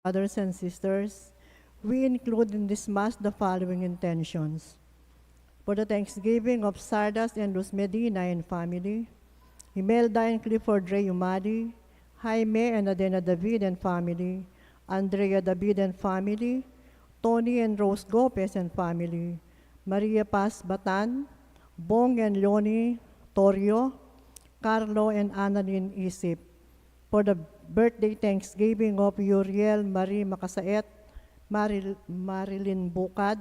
brothers and sisters, we include in this Mass the following intentions. For the Thanksgiving of Sardas and Luz Medina and family, Imelda and Clifford Ray Umali, Jaime and Adena David and family, Andrea David and family, Tony and Rose Gopez and family, Maria Paz Batan, Bong and Leonie Torio, Carlo and Annalyn Isip. For the birthday Thanksgiving of Uriel Marie Macasaet, Marilyn Bukad.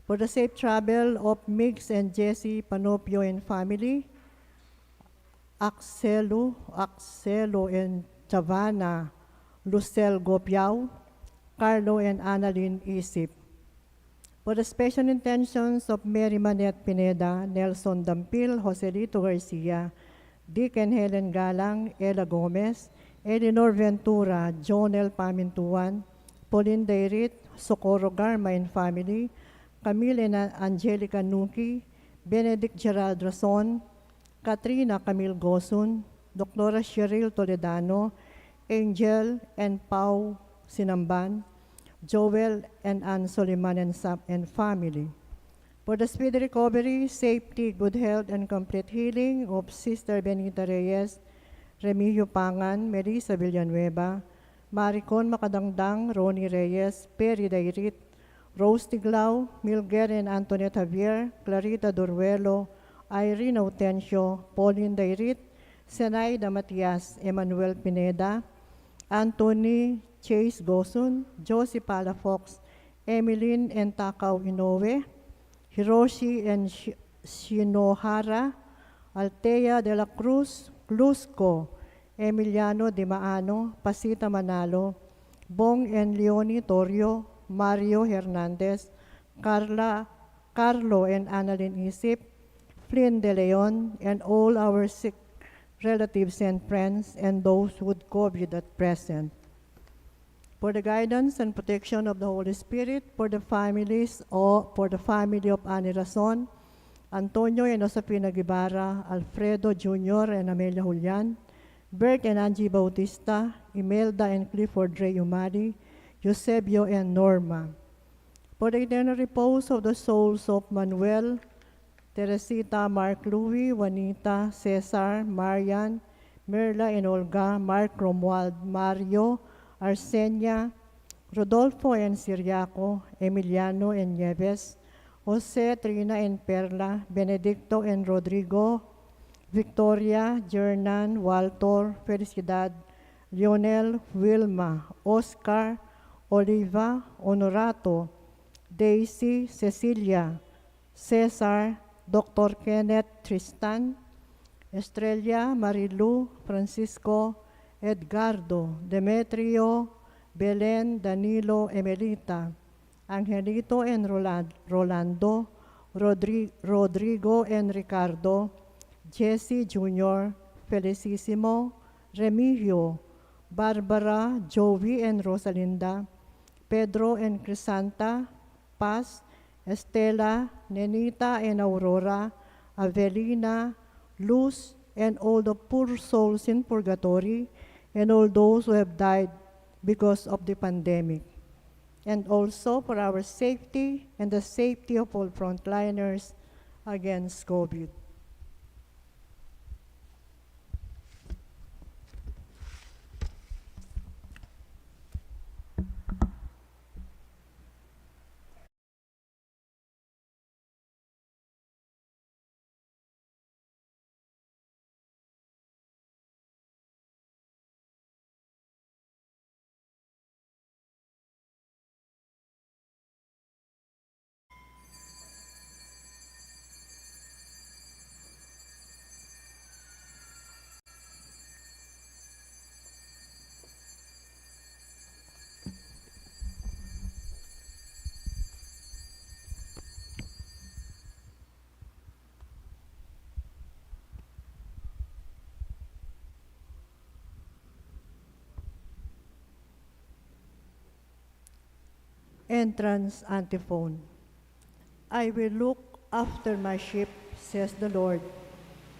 For the safe travel of Mix and Jesse Panopio and family, Axelo and Chavana Lucel Gopiao, Carlo and Annalyn Isip. For the special intentions of Mary Manette Pineda, Nelson Dampil, Joselito Garcia, Dick and Helen Galang, Ella Gomez, Eleanor Ventura, Jonel Pamintuan, Pauline Dairit, Socorro Garma and family, Camille and Angelica Nuki, Benedict Gerald Rason, Katrina Camille Gosun, Dr. Cheryl Toledano, Angel and Pau Sinamban, Joel and Ann Soliman and family. For the speedy recovery, safety, good health, and complete healing of Sister Benita Reyes, Remigio Pangan, Melissa Villanueva, Maricon Macadangdang, Ronnie Reyes, Perry Dairit, Rose Tiglao, Milger and Antoinette Javier, Clarita Duruelo, Irene Autencio, Pauline Dairit, Senaida Matias, Emmanuel Pineda, Anthony Chase Gosun, Josie Palafox, Emeline and Takaw Inoue, Hiroshi and Shinohara, Altea de la Cruz, Glusco, Emiliano Di Maano, Pasita Manalo, Bong and Leonie Torio, Mario Hernandez, Carlo and Annalyn Isip, Flynn De Leon, and all our sick relatives and friends and those with COVID at present. For the guidance and protection of the Holy Spirit, for the families or for the family of Ani Rason, Antonio and Josefina Guevara, Alfredo Jr. and Amelia Julian, Bert and Angie Bautista, Imelda and Clifford Ray Umali, Eusebio and Norma. For the eternal repose of the souls of Manuel, Teresita, Mark Louie, Juanita, Cesar, Marian, Merla and Olga, Mark Romuald, Mario, Arsenia, Rodolfo and Siriaco, Emiliano and Nieves, Jose, Trina and Perla, Benedicto and Rodrigo, Victoria, Jernan, Walter, Felicidad, Lionel, Wilma, Oscar, Oliva, Honorato, Daisy, Cecilia, Cesar, Dr. Kenneth, Tristan, Estrella, Marilu, Francisco, Edgardo, Demetrio, Belen, Danilo, Emelita, Angelito and Rolando, Rodrigo and Ricardo, Jesse Jr., Felicissimo, Remigio, Barbara, Joey and Rosalinda, Pedro and Crisanta, Paz, Estela, Nenita and Aurora, Avelina, Luz, and all the poor souls in purgatory, and all those who have died because of the pandemic. And also for our safety and the safety of all frontliners against COVID. Entrance antiphon. I will look after my sheep, says the Lord,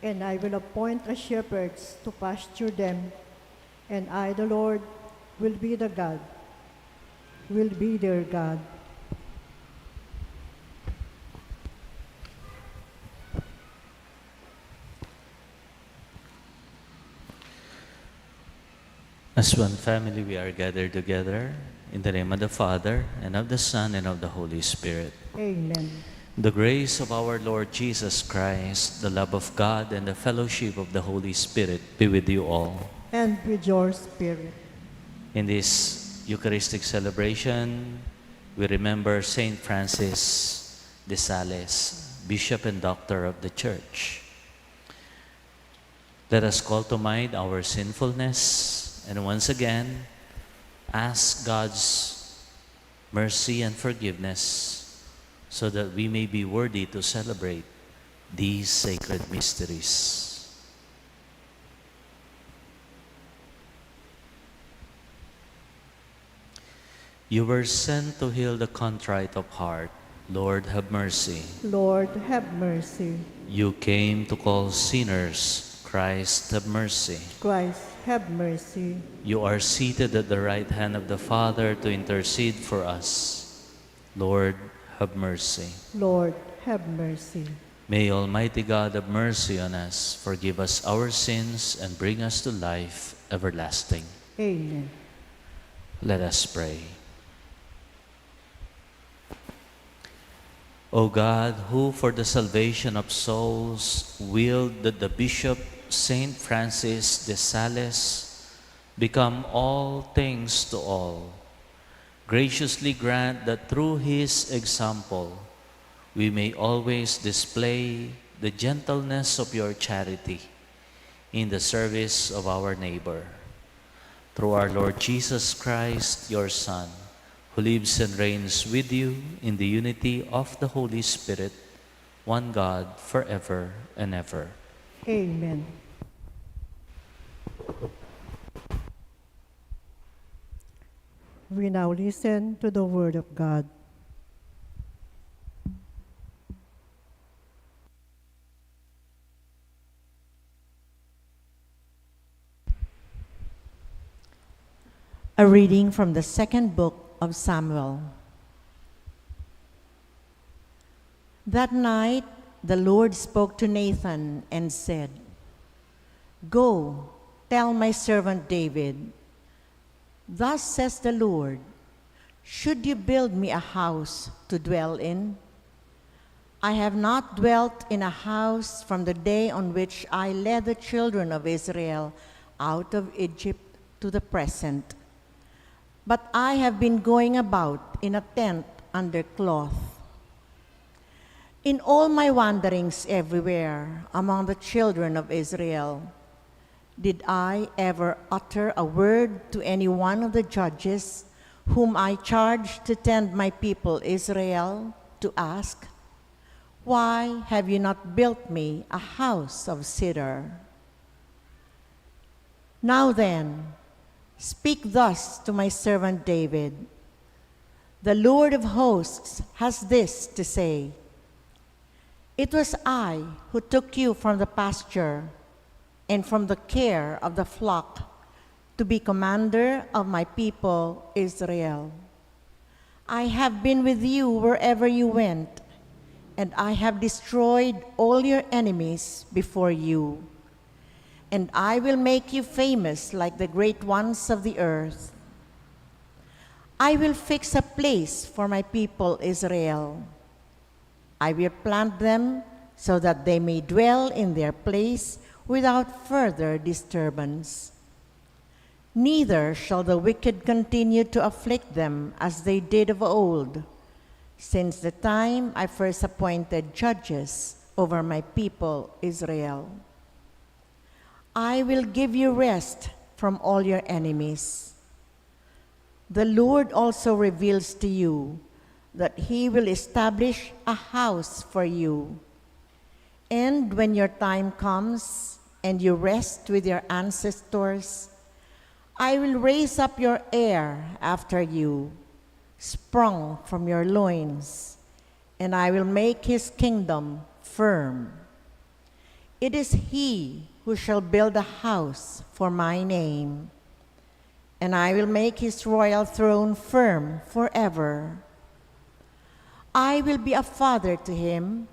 and I will appoint a shepherds to pasture them, and I, the Lord, will be the God, will be their God. As one family, we are gathered together in the name of the Father, and of the Son, and of the Holy Spirit. Amen. The grace of our Lord Jesus Christ, the love of God, and the fellowship of the Holy Spirit be with you all. And with your spirit. In this Eucharistic celebration, we remember Saint Francis de Sales, Bishop and Doctor of the Church. Let us call to mind our sinfulness and once again ask God's mercy and forgiveness so that we may be worthy to celebrate these sacred mysteries. You were sent to heal the contrite of heart. Lord, have mercy. Lord, have mercy. You came to call sinners. Christ, have mercy. Christ, have mercy. You are seated at the right hand of the Father to intercede for us. Lord, have mercy. Lord, have mercy. May Almighty God have mercy on us, forgive us our sins, and bring us to life everlasting. Amen. Let us pray. O God, who for the salvation of souls willed that the Bishop Saint Francis de Sales become all things to all, graciously grant that through his example we may always display the gentleness of your charity in the service of our neighbor. Through our Lord Jesus Christ, your Son, who lives and reigns with you in the unity of the Holy Spirit, one God, forever and ever. Amen. We now listen to the Word of God. A reading from the second book of Samuel. That night, the Lord spoke to Nathan and said, "Go, tell my servant David, thus says the Lord, should you build me a house to dwell in? I have not dwelt in a house from the day on which I led the children of Israel out of Egypt to the present. But I have been going about in a tent under cloth. In all my wanderings everywhere among the children of Israel, did I ever utter a word to any one of the judges whom I charged to tend my people Israel to ask, why have you not built me a house of cedar? Now then, speak thus to my servant David. The Lord of hosts has this to say, it was I who took you from the pasture and from the care of the flock to be commander of my people Israel. I have been with you wherever you went, and I have destroyed all your enemies before you. And I will make you famous like the great ones of the earth. I will fix a place for my people Israel. I will plant them so that they may dwell in their place without further disturbance. Neither shall the wicked continue to afflict them as they did of old, since the time I first appointed judges over my people Israel. I will give you rest from all your enemies. The Lord also reveals to you that he will establish a house for you. And when your time comes and you rest with your ancestors, I will raise up your heir after you, sprung from your loins, and I will make his kingdom firm. It is he who shall build a house for my name. and I will make his royal throne firm forever. I will be a father to him,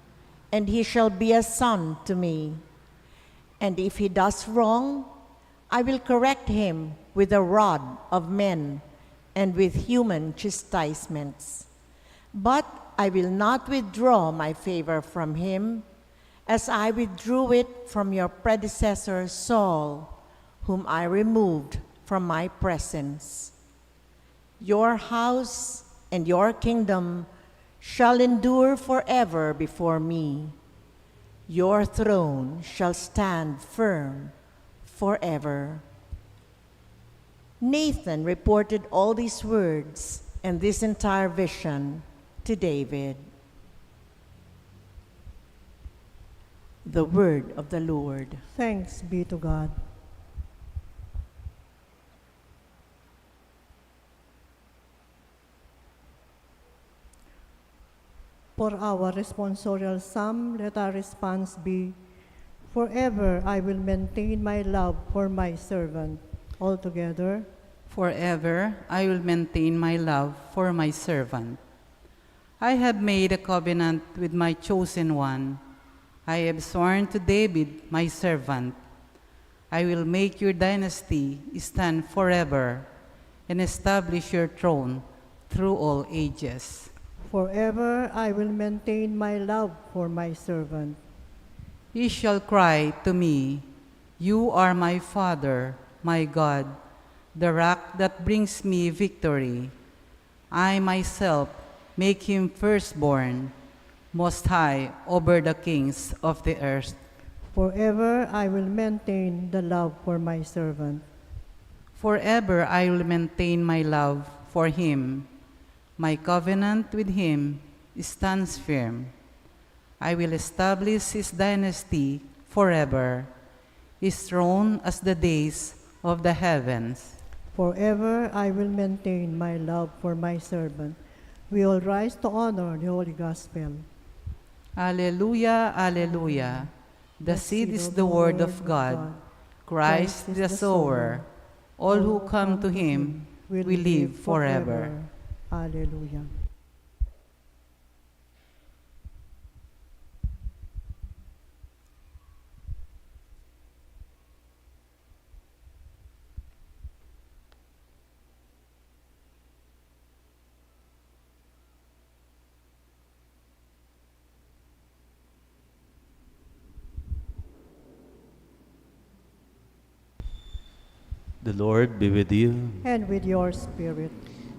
and he shall be a son to me. And if he does wrong, I will correct him with the rod of men and with human chastisements. But I will not withdraw my favor from him, as I withdrew it from your predecessor Saul, whom I removed from my presence. Your house and your kingdom shall endure forever before me. Your throne shall stand firm forever. Nathan reported all these words and this entire vision to David. The word of the Lord. Thanks be to God. For our responsorial psalm, let our response be, forever I will maintain my love for my servant. All together. Forever I will maintain my love for my servant. I have made a covenant with my chosen one. I have sworn to David, my servant. I will make your dynasty stand forever and establish your throne through all ages. Forever I will maintain my love for my servant. He shall cry to me, "You are my Father, my God, the rock that brings me victory." I myself make him firstborn, most high over the kings of the earth. Forever I will maintain the love for my servant. Forever I will maintain my love for him. My covenant with him stands firm. I will establish his dynasty forever, his throne as the days of the heavens. Forever I will maintain my love for my servant. We all rise to honor the Holy Gospel. Alleluia, alleluia. The seed is the word of God. Christ is the sower. All who come to him will live forever. Alleluia. The Lord be with you. And with your spirit.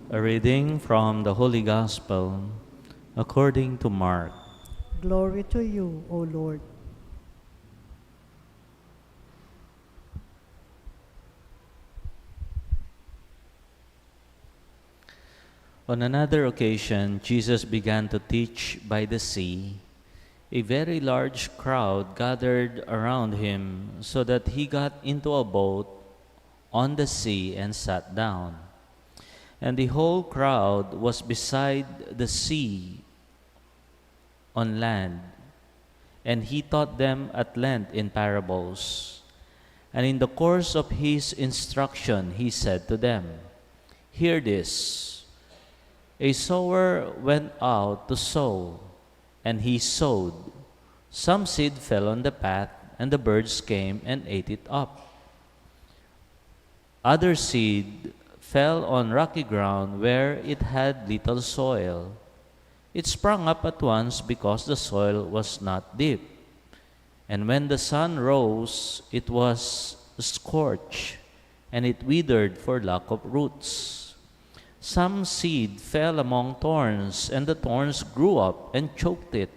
A reading from the Holy Gospel according to Mark. Glory to you, O Lord. On another occasion, Jesus began to teach by the sea. A very large crowd gathered around him, so that he got into a boat on the sea and sat down. And the whole crowd was beside the sea on land, and he taught them at length in parables. And in the course of his instruction, he said to them, "Hear this. A sower went out to sow, and he sowed. Some seed fell on the path, and the birds came and ate it up. Other seed fell on rocky ground where it had little soil. It sprang up at once because the soil was not deep. And when the sun rose, it was scorched, and it withered for lack of roots. Some seed fell among thorns, and the thorns grew up and choked it,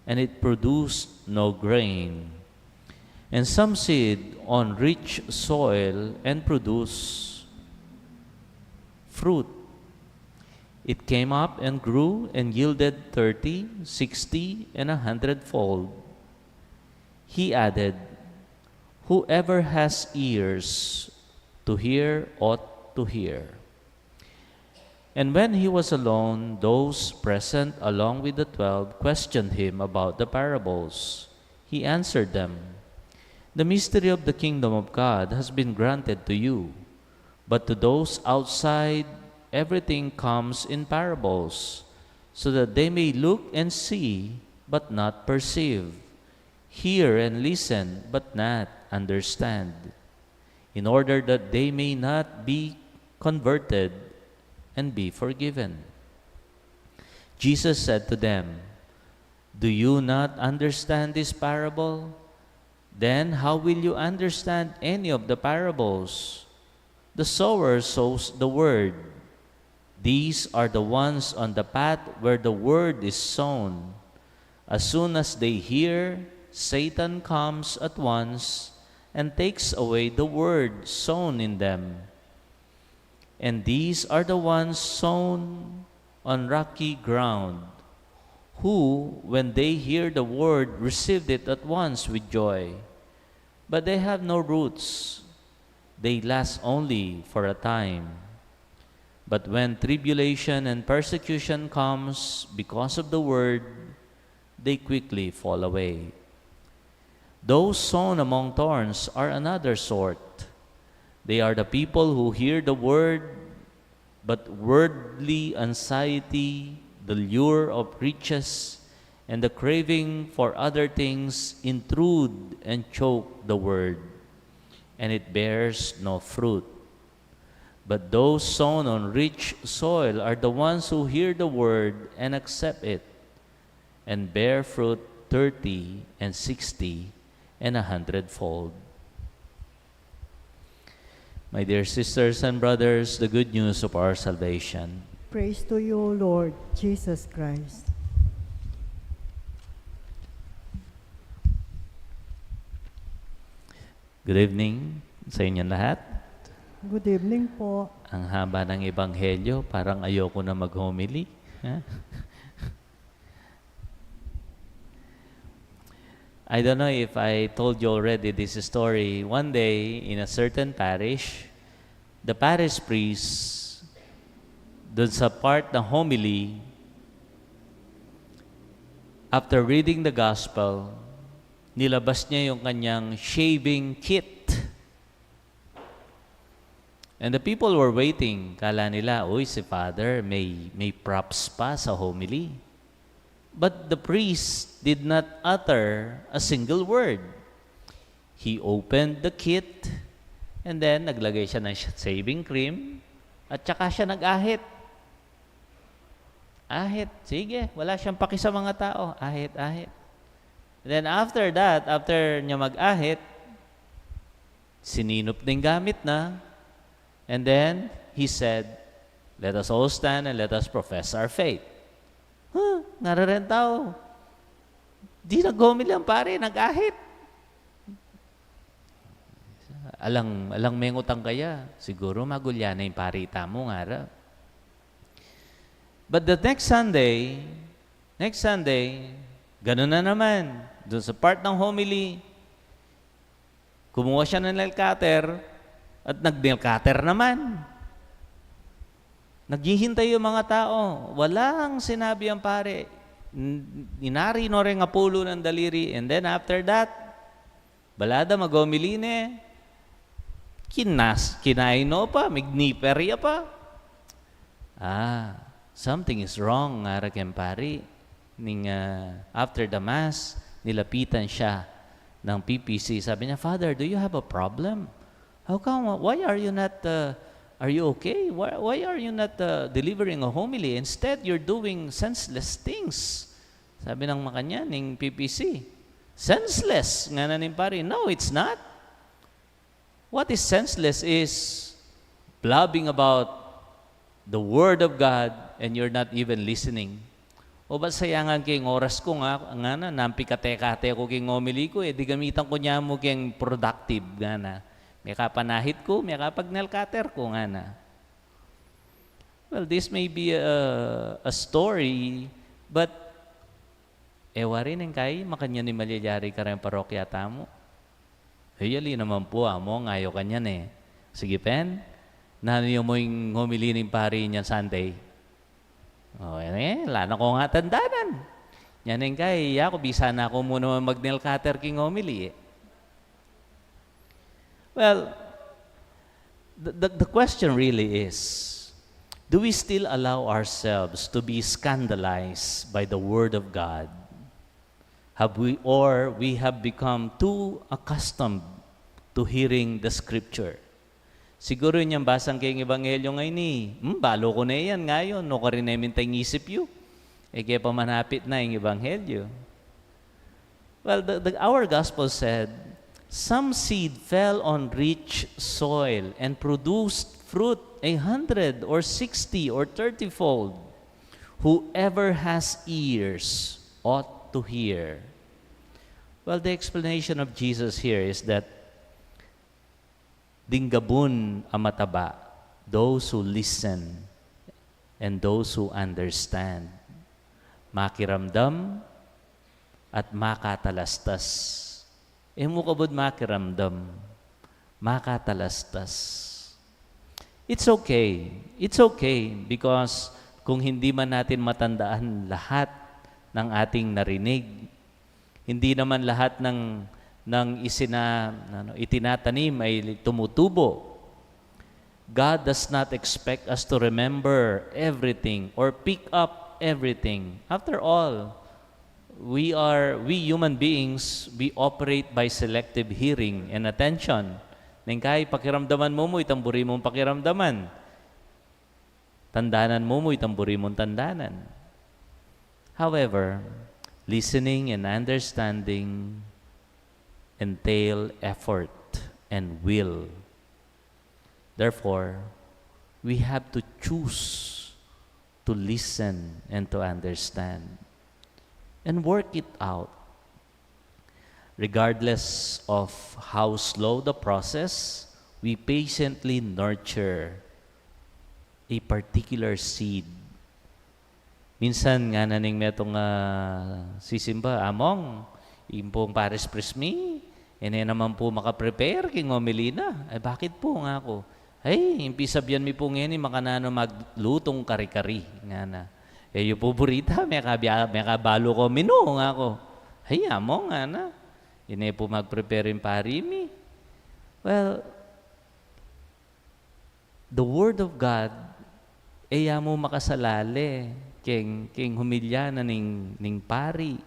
and it produced no grain. And some seed on rich soil and produced fruit. It came up and grew and yielded 30, 60, and 100-fold. He added, "Whoever has ears to hear ought to hear." And when he was alone, those present along with the 12 questioned him about the parables. He answered them, "The mystery of the kingdom of God has been granted to you, But to those outside, everything comes in parables, so that they may look and see, but not perceive, hear and listen, but not understand, in order that they may not be converted and be forgiven. Jesus said to them, "Do you not understand this parable? Then how will you understand any of the parables? The sower sows the word. These are the ones on the path where the word is sown. As soon as they hear, Satan comes at once and takes away the word sown in them. And these are the ones sown on rocky ground, who, when they hear the word, received it at once with joy. But they have no roots. They last only for a time. But when tribulation and persecution comes because of the word, they quickly fall away. Those sown among thorns are another sort. They are the people who hear the word, but worldly anxiety, the lure of riches, and the craving for other things intrude and choke the word, and it bears no fruit. But those sown on rich soil are the ones who hear the word and accept it, and bear fruit 30 and 60 and 100-fold. My dear sisters and brothers, the good news of our salvation. Praise to you, Lord Jesus Christ. Good evening sa inyong lahat. Good evening po. Ang haba ng ebanghelyo, parang ayoko na mag-homily. Ha? I don't know if I told you already this story. One day, in a certain parish, the parish priest, dun sa part ng homily, after reading the gospel, nilabas niya yung kanyang shaving kit. And the people were waiting. Kala nila, uy, si Father, may props pa sa homily. But the priest did not utter a single word. He opened the kit, and then naglagay siya ng shaving cream, at saka siya nag-ahit. Ahit, sige, wala siyang paki sa mga tao. Ahit, ahit. And then after that, after niya mag-ahit, sininop din gamit na, and then he said, "Let us all stand and let us profess our faith." Nararen tao. Di nag-homily ang pare, nag-ahit. Alang mengutang kaya. Siguro magulya na yung parita mo nga. But the next Sunday, ganun na naman. Doon sa part ng homily, kumuha siya ng nail cutter at nag-nail cutter naman. Naghihintay yung mga tao. Walang sinabi ang pare. Inari no rin nga pulo ng daliri. And then after that, balada mag-homiline. Kinaino pa, migniperya pa. Something is wrong nga rin pare. After the Mass, nilapitan siya ng PPC. Sabi niya, "Father, do you have a problem? How come? Why are you not... are you okay? Why are you not delivering a homily? Instead, you're doing senseless things." Sabi ng makanya, ng PPC. Senseless, nga na nin pare. No, it's not. What is senseless is blabbing about the Word of God and you're not even listening. O ba sayangan kayong oras ko nga na, nampikate-kate ko kayong homily ko, di gamitan ko niya mo kayong productive, nga na. May kapanahit ko, may kapag-nail cutter ko nga na. Well, this may be a story, but ewa rin ang kay, makanya ni malyayari ka rin parokya tamo. Hiyali naman po, mo, ngayo kanyan eh. Sige, Pen, naniyo mo yung homily ng pari niyan Sunday. O, lana ko nga tandanan. Yan ang kay, ako, bisa na ako muna mag-nail cutter king homily eh. Well, The question really is, do we still allow ourselves to be scandalized by the Word of God? Or we have become too accustomed to hearing the Scripture? Siguro niyang basang kayong Ebanghelyo ngayon balo ko na yan ngayon, no ka rin namin tayong isip yu. Kaya pamanapit na yung Ebanghelyo. Well, our gospel said, some seed fell on rich soil and produced fruit 100 or 60 or 30-fold. Whoever has ears ought to hear. Well, the explanation of Jesus here is that dinggabun ang mataba, those who listen and those who understand. Makiramdam at makatalastas. Mo kabud makiramdam, makatalastas. It's okay. It's okay because kung hindi man natin matandaan lahat ng ating narinig, hindi naman lahat ng itinatanim ay tumutubo. God does not expect us to remember everything or pick up everything. After all, we human beings, we operate by selective hearing and attention. Nang kay pakiramdaman mo itamburi mong pakiramdaman. Tandanan mo itamburi mong tandanan. However, listening and understanding entail effort and will. Therefore, we have to choose to listen and to understand and work it out. Regardless of how slow the process, we patiently nurture a particular seed. Minsan nga naning metong sisimba, among, impong Parish Prismi, naman po makaprepare king Omelina. Ay bakit po nga ako? Ay, impisabyan mi po ngayon, makanano maglutong kari-kari. Nga na. Yung po burita, may kabalo ko, minu nga ako. Ay, among nga na. Yun po mag-prepare yung parimi. Well, the Word of God, mo makasalali, king humilya na ning pari.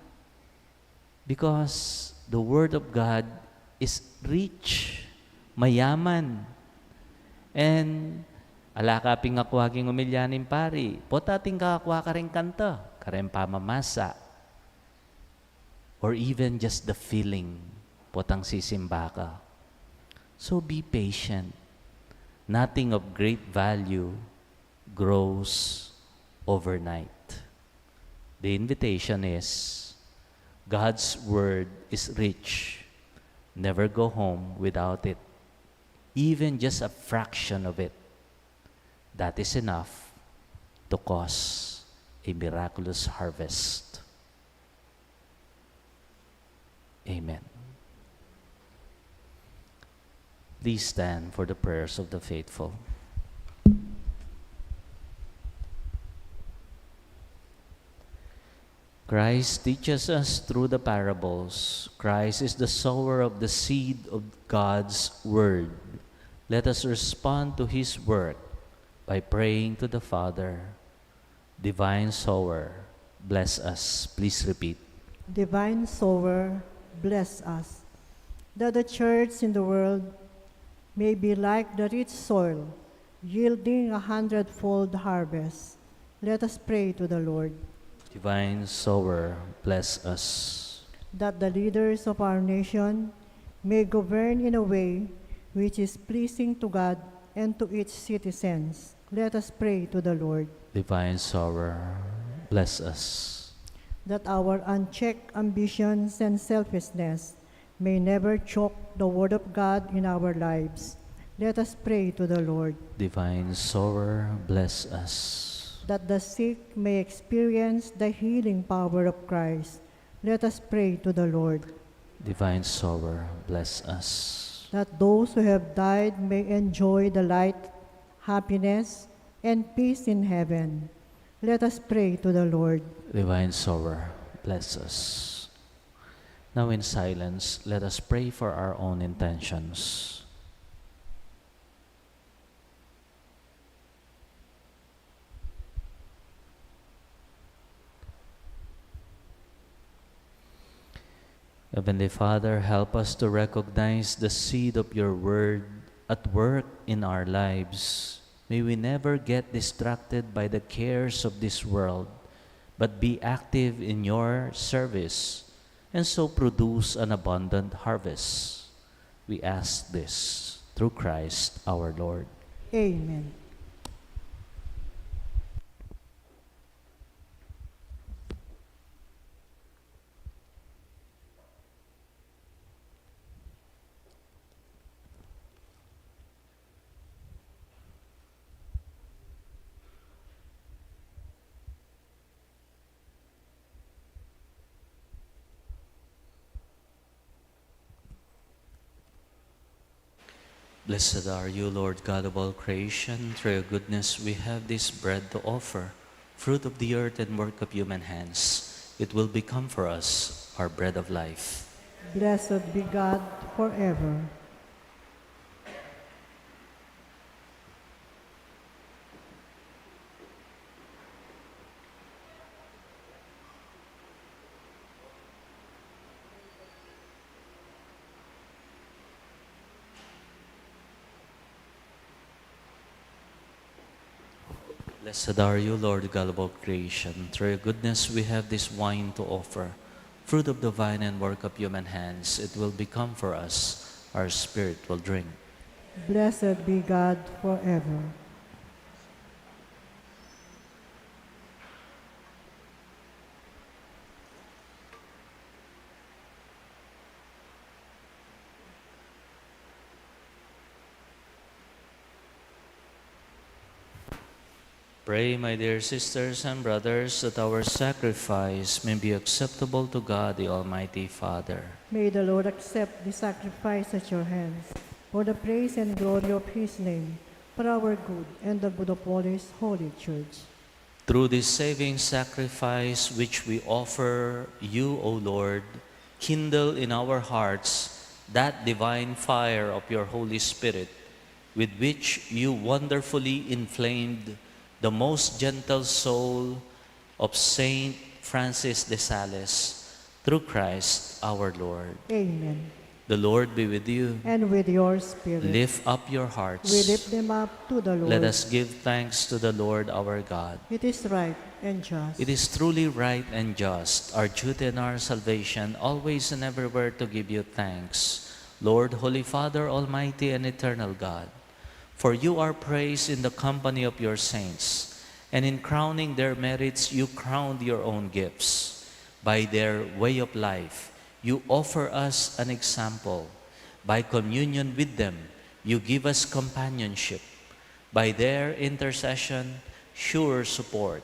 Because the Word of God is rich, mayaman. And alakaping akwa king humilya ning pari, potating kakakwa ka rin kanta, ka rin pamamasa. Or even just the feeling, potang sisimba ka. So be patient. Nothing of great value grows overnight. The invitation is, God's Word is rich. Never go home without it. Even just a fraction of it. That is enough to cause a miraculous harvest. Amen. Please stand for the prayers of the faithful. Christ teaches us through the parables. Christ is the sower of the seed of God's Word. Let us respond to His work by praying to the Father. Divine sower, bless us. Please repeat. Divine sower, bless us, that the church in the world may be like the rich soil, yielding 100-fold harvest. Let us pray to the Lord. Divine sower, bless us. That the leaders of our nation may govern in a way which is pleasing to God and to its citizens. Let us pray to the Lord. Divine sower, bless us. That our unchecked ambitions and selfishness may never choke the Word of God in our lives. Let us pray to the Lord. Divine sower, bless us. That the sick may experience the healing power of Christ. Let us pray to the Lord. Divine sower, bless us. That those who have died may enjoy the light, happiness, and peace in heaven. Let us pray to the Lord. Divine sower, bless us. Now in silence, let us pray for our own intentions. Heavenly Father, help us to recognize the seed of your word at work in our lives. May we never get distracted by the cares of this world, but be active in your service and so produce an abundant harvest. We ask this through Christ our Lord. Amen. Blessed are you, Lord God of all creation. Through your goodness we have this bread to offer, fruit of the earth and work of human hands. It will become for us our bread of life. Blessed be God forever. Blessed are you, Lord God of all creation. Through your goodness we have this wine to offer, fruit of the vine and work of human hands. It will become for us our spiritual drink. Blessed be God forever. Pray, my dear sisters and brothers, that our sacrifice may be acceptable to God, the Almighty Father. May the Lord accept the sacrifice at your hands for the praise and glory of his name, for our good and the good of all his holy church. Through this saving sacrifice which we offer you, O Lord, kindle in our hearts that divine fire of your Holy Spirit, with which you wonderfully inflamed the most gentle soul of Saint Francis de Sales, through Christ our Lord. Amen. The Lord be with you. And with your spirit. Lift up your hearts. We lift them up to the Lord. Let us give thanks to the Lord our God. It is right and just. It is truly right and just, our duty and our salvation, always and everywhere to give you thanks, Lord, Holy Father, Almighty and Eternal God. For you are praised in the company of your saints, and in crowning their merits you crowned your own gifts. By their way of life, you offer us an example. By communion with them, you give us companionship. By their intercession, sure support,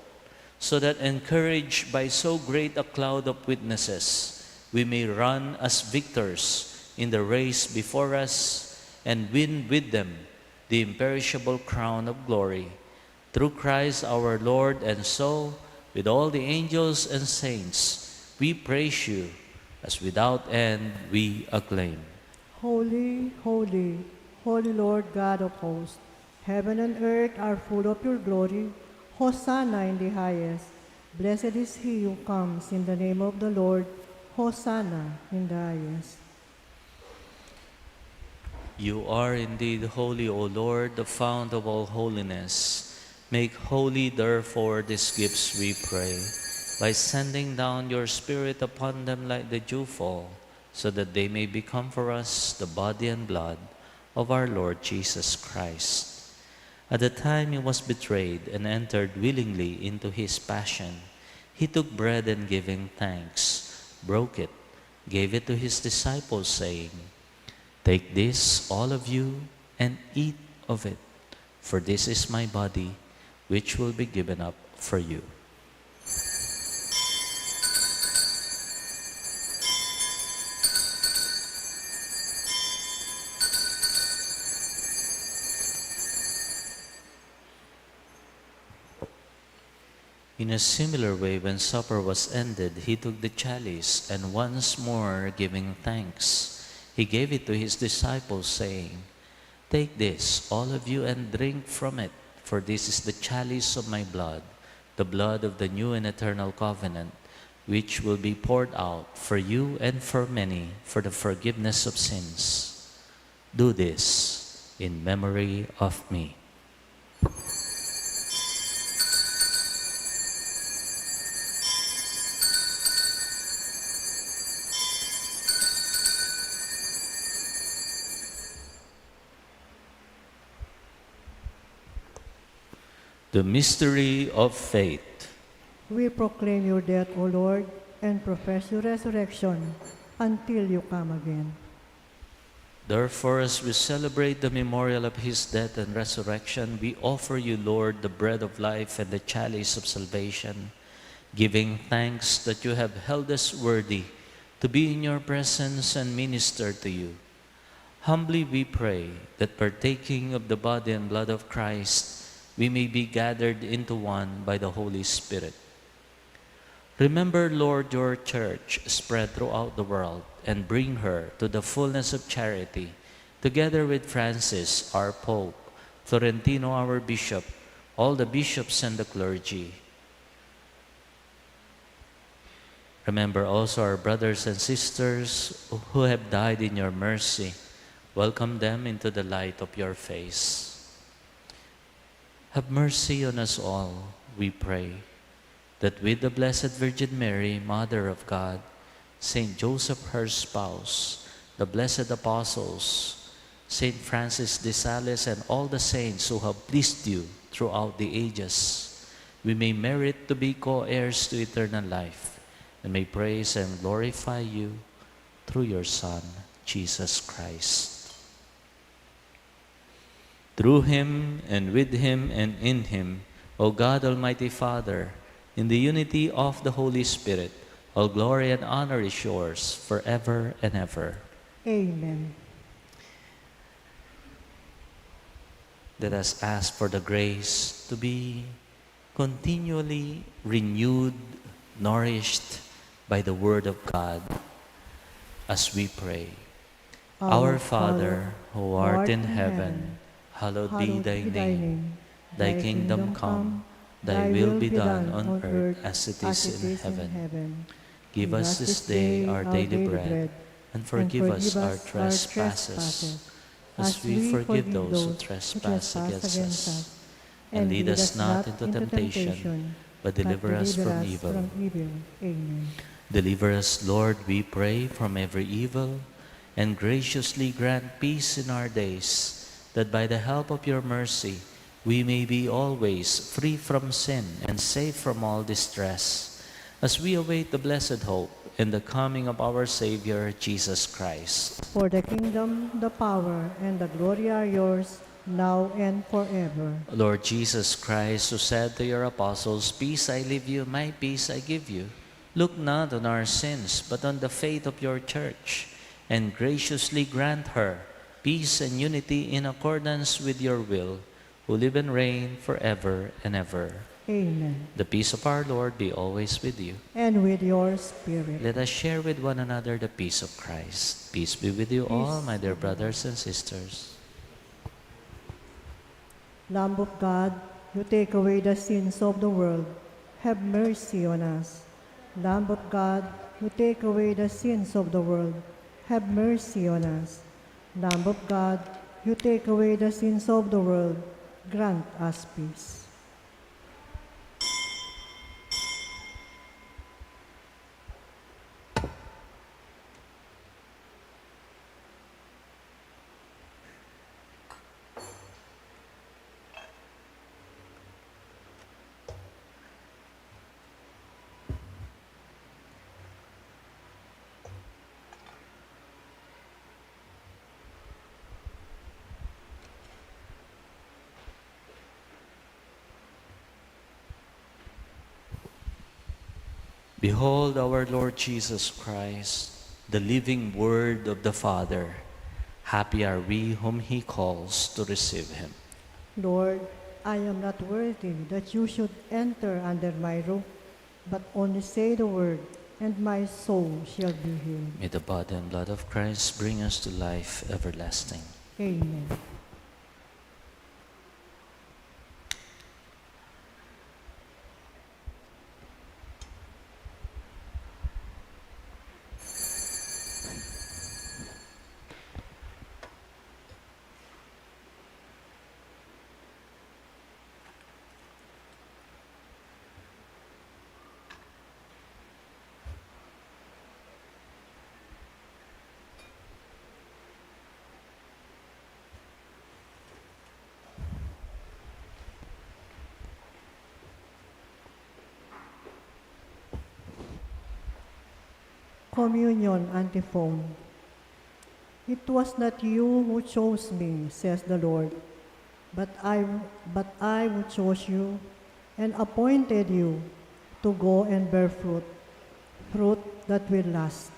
so that encouraged by so great a cloud of witnesses, we may run as victors in the race before us and win with them the imperishable crown of glory. Through Christ our Lord, and so, with all the angels and saints, we praise you, as without end we acclaim. Holy, holy, holy Lord God of hosts, heaven and earth are full of your glory. Hosanna in the highest. Blessed is he who comes in the name of the Lord. Hosanna in the highest. You are indeed holy, O Lord, the fount of all holiness. Make holy, therefore, these gifts, we pray, by sending down your Spirit upon them like the dewfall, so that they may become for us the body and blood of our Lord Jesus Christ. At the time he was betrayed and entered willingly into his passion, he took bread and giving thanks, broke it, gave it to his disciples, saying, "Take this, all of you, and eat of it, for this is my body, which will be given up for you." In a similar way, when supper was ended, he took the chalice, and once more giving thanks, he gave it to his disciples, saying, "Take this, all of you, and drink from it, for this is the chalice of my blood, the blood of the new and eternal covenant, which will be poured out for you and for many for the forgiveness of sins. Do this in memory of me. The mystery of faith. We proclaim your death, O Lord, and profess your resurrection until you come again. Therefore, as we celebrate the memorial of his death and resurrection, we offer you, Lord, the bread of life and the chalice of salvation, giving thanks that you have held us worthy to be in your presence and minister to you. Humbly we pray that partaking of the body and blood of Christ, we may be gathered into one by the Holy Spirit. Remember, Lord, your church spread throughout the world and bring her to the fullness of charity, together with Francis, our Pope, Florentino, our Bishop, all the bishops and the clergy. Remember also our brothers and sisters who have died in your mercy. Welcome them into the light of your face. Have mercy on us all, we pray, that with the Blessed Virgin Mary, Mother of God, Saint Joseph, her spouse, the blessed apostles, Saint Francis de Sales, and all the saints who have pleased you throughout the ages, we may merit to be co-heirs to eternal life, and may praise and glorify you through your Son, Jesus Christ. Through him, and with him, and in him, O God, Almighty Father, in the unity of the Holy Spirit, all glory and honor is yours forever and ever. Amen. Let us ask for the grace to be continually renewed, nourished by the Word of God as we pray. Our Father, who art in heaven, hallowed be thy name. Thy kingdom come, thy will be done on earth as it is in heaven. Give us this day our daily bread, and forgive us our trespasses, as we forgive those who trespass against us. And lead us not into temptation, but deliver us from evil. Amen. Deliver us, Lord, we pray, from every evil, and graciously grant peace in our days, that by the help of your mercy, we may be always free from sin and safe from all distress, as we await the blessed hope and the coming of our Savior, Jesus Christ. For the kingdom, the power, and the glory are yours, now and forever. Lord Jesus Christ, who said to your apostles, "Peace I leave you, my peace I give you," look not on our sins, but on the faith of your church, and graciously grant her peace and unity in accordance with your will, who live and reign forever and ever. Amen. The peace of our Lord be always with you. And with your spirit. Let us share with one another the peace of Christ. Peace be with you all, my dear brothers and sisters. Lamb of God, you take away the sins of the world, have mercy on us. Lamb of God, you take away the sins of the world, have mercy on us. Lamb of God, you take away the sins of the world, grant us peace. Behold our Lord Jesus Christ, the living Word of the Father. Happy are we whom He calls to receive Him. Lord, I am not worthy that you should enter under my roof, but only say the word, and my soul shall be healed. May the body and blood of Christ bring us to life everlasting. Amen. Communion antiphon. It was not you who chose me, says the Lord, but I who chose you and appointed you to go and bear fruit, fruit that will last.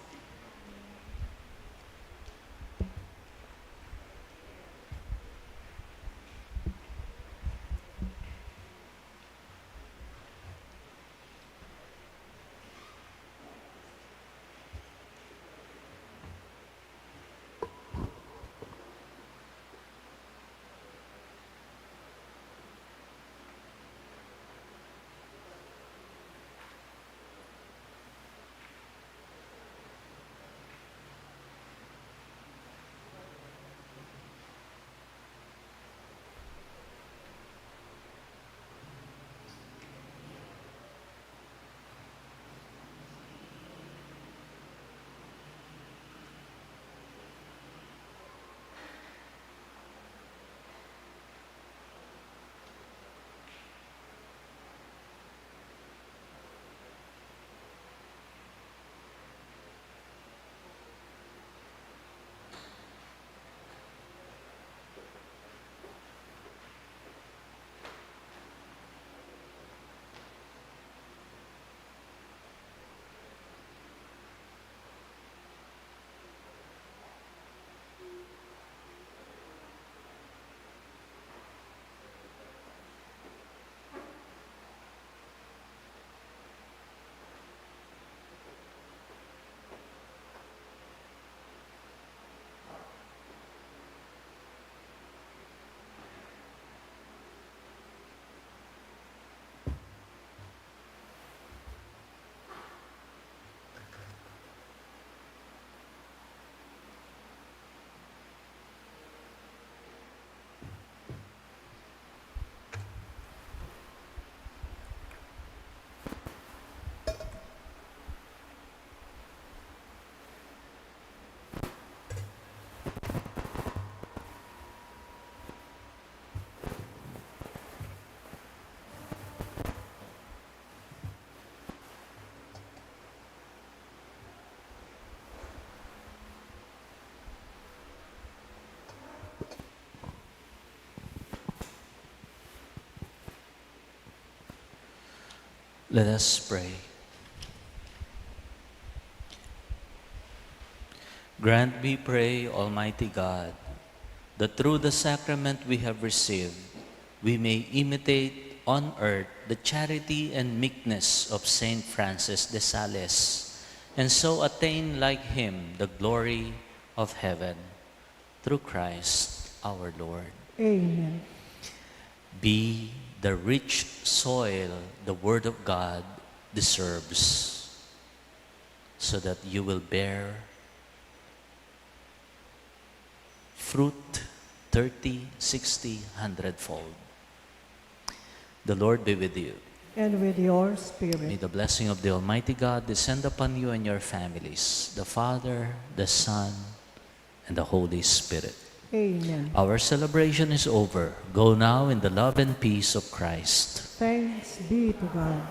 Let us pray. Grant, we pray, Almighty God, that through the sacrament we have received, we may imitate on earth the charity and meekness of Saint Francis de Sales, and so attain like him the glory of heaven. Through Christ our Lord. Amen. Be the rich soil the Word of God deserves, so that you will bear fruit 30, 60, 100-fold. The Lord be with you. And with your May spirit. the blessing of the Almighty God descend upon you and your families, the Father, the Son, and the Holy Spirit. Amen. Our celebration is over. Go now in the love and peace of Christ. Thanks be to God.